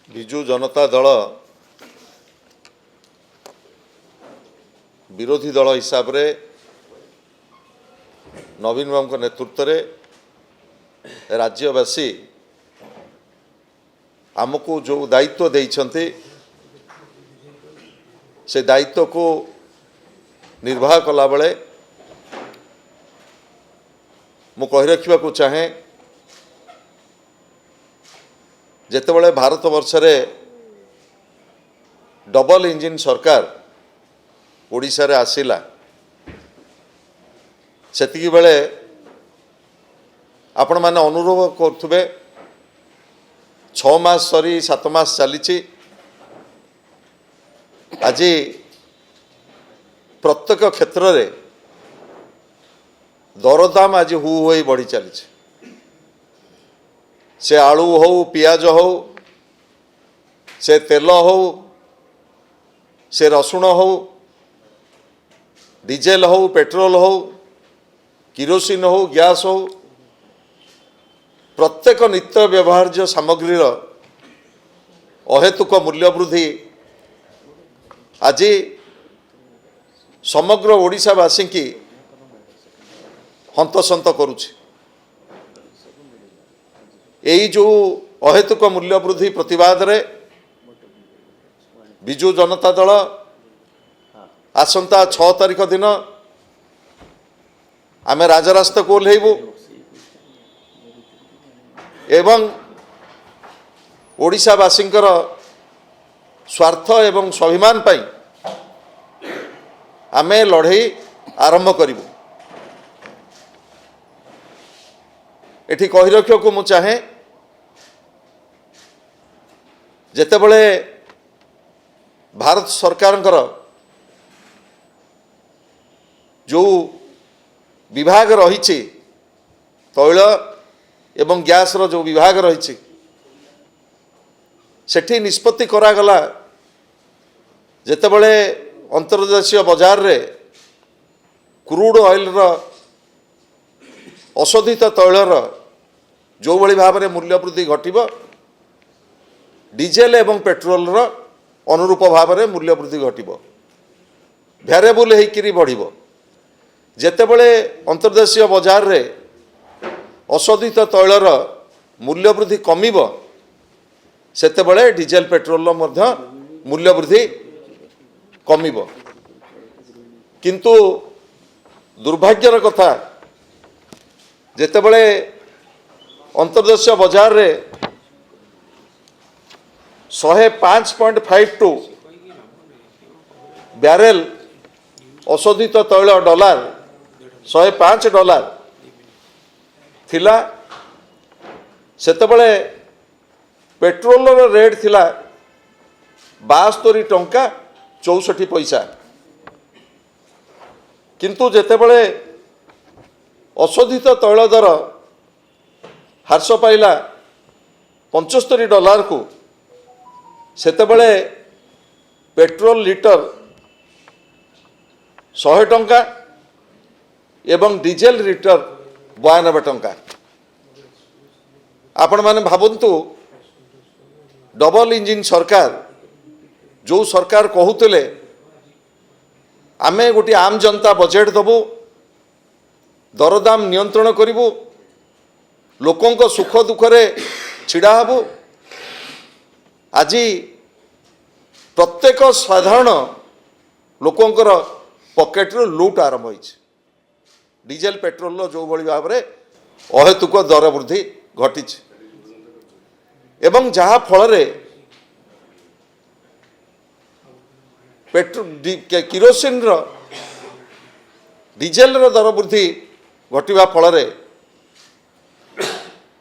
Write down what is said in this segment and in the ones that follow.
ବିଜୁ ଜନତା ଦଳ ବିରୋଧୀ ଦଳ ହିସାବରେ ନବୀନ ବାବୁଙ୍କ ନେତୃତ୍ୱରେ राज्यवासी आमको जो दायित्व देइछन्ते से दायित्व को निर्वाह कला बेले मु कहि रखिबा को चाहे जेतेबेले भारत वर्ष रे डबल इंजिन सरकार ओडिशा रे आसिला सेतिकी बेले आपण माने अनुरोध करथुबे 6 मास सरी 7 मास चली आज प्रत्येक क्षेत्र रे दरदाम आज हु होई बढ़ी चली से आलू हो पियाज हो से तेल हो से रसुण हो डीजेल हो पेट्रोल हो किरोसिन हो गैस हो प्रत्येक नित्य व्यवहार्य सामग्रीर अहेतुक मूल्य वृद्धि आज समग्र ओडिशावासी की हंतसंत करुछि। यही जो अहेतुक मूल्य वृद्धि प्रतिवाद रे बिजु जनता दल आसंता 6 तारिख दिन आमे राजरास्ता को ओह्लैबु एवं ओडिशावासींकर स्वार्थ एवं स्वाभिमान पाई आमे लड़ाई आरंभ करिबु। एठी कहि रखियो को मु चाहे जेतेबेले भारत सरकारंकर जो विभाग रही तैल एवं गैस रो जो विभाग रही सेठी निष्पत्ति करागला जेतेबेले अंतर्देशीय बाजार रे क्रूड ऑयल रो अशोधित तैलर जो भली भाव में मूल्य वृद्धि घटिब डीजेल एवं पेट्रोल रो अनुरूप भाव में मूल्य वृद्धि घटिब भेरिएबल होइकिरी बढ़िब जेतेबेले अंतर्देशीय बाजार रे अशोधित तैलर मूल्य वृद्धि कमिब सेतेबेले डीजेल पेट्रोल मध्य मूल्य वृद्धि कमिब किंतु दुर्भाग्यर कथा जेतेबेले अंतर्देशीय बाजार रे 105.52 बैरेल अशोधित तैल डॉलर $105 थिला सेतेबेले पेट्रोल रेट थिला 72 टंका 64 पैसा किंतु जेतेबेले अशोधित तैल दर ह्रास पाइला $75 को सेतेबेले पेट्रोल लीटर 100 टंका एवं डीजेल लीटर 92 टंका। आपण माने भाबंतु डबल इंजिन सरकार जो सरकार कहूले आमे गोटे आम जनता बजेट दबु दरदाम नियंत्रण करिबु लोकों सुख दुखरे छिड़ा हबु आज प्रत्येक साधारण लोकंकर पॉकेट रो लूट आरंभ होइछ डीजेल पेट्रोल रो जो भली भाव में अहेतुक दर वृद्धि घटी एवं जहाँ फल किरोसिन रो डीजेल रो दर वृद्धि घटिबा फल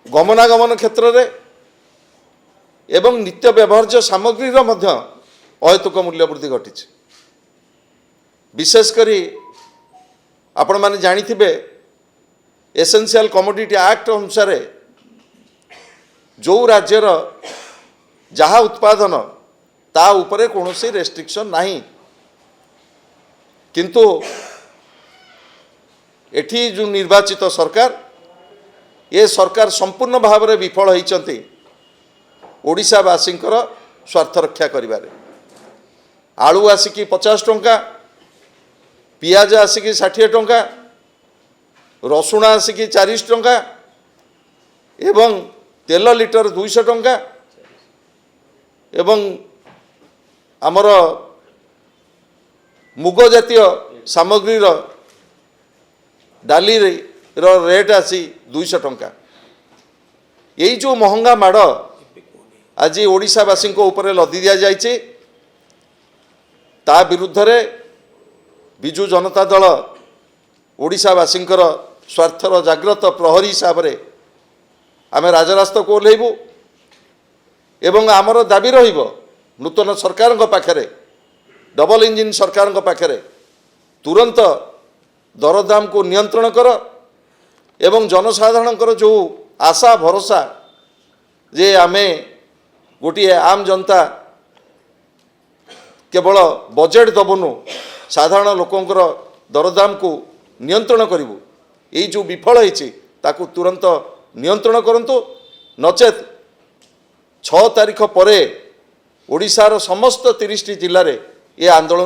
गमनागमन क्षेत्र रे एवं नित्य व्यवहार्य सामग्री रो मध्य अहेतुक मूल्य वृद्धि घटी विशेष करी आपण माने जानिथिबे एसेंशियल कमोडिटी एक्ट अनुसार जो राज्यर जहाँ उत्पादन ता उपरे कौनसी रेस्ट्रिक्शन नहीं किंतु एठी जो निर्वाचित सरकार ये सरकार संपूर्ण भाव में विफल होइचंती ओडिशावासींकर स्वार्थ रक्षा करिबारे। आलू आसिकी 50 टंका, पियाज आसिकी 60 टंका, रसुण आसिकी 40 टंका एवं तेल लिटर 200 टंका एवं आमर मुग जातीय सामग्री डाली रेट आसी 200 टंका। यही जो महंगा माड़ आज ओडिशावासी ऊपर लदी दि जाइए ता विरुद्ध रे बिजु जनता दल ओडिशावासींकर स्वार्थर जाग्रत प्रहरी हिसाब से आम राजरास्ता को ओह्लैबू एवं आमर दाबी रहिबो नूतन सरकार पाखरे डबल इंजिन सरकार पाखरे तुरंत दरदाम को नियंत्रण कर एवं जनसाधारण जो आशा भरोसा जे आमे गोटे आम जनता केवल बजेट दबनु साधारण लोकंकर दरदाम को नियंत्रण करूँ यही जो विफल होती ताकू तुरंत नियंत्रण करंतु नचेत 6 तारीख पर ओडिशार समस्त 30 जिले में ये आंदोलन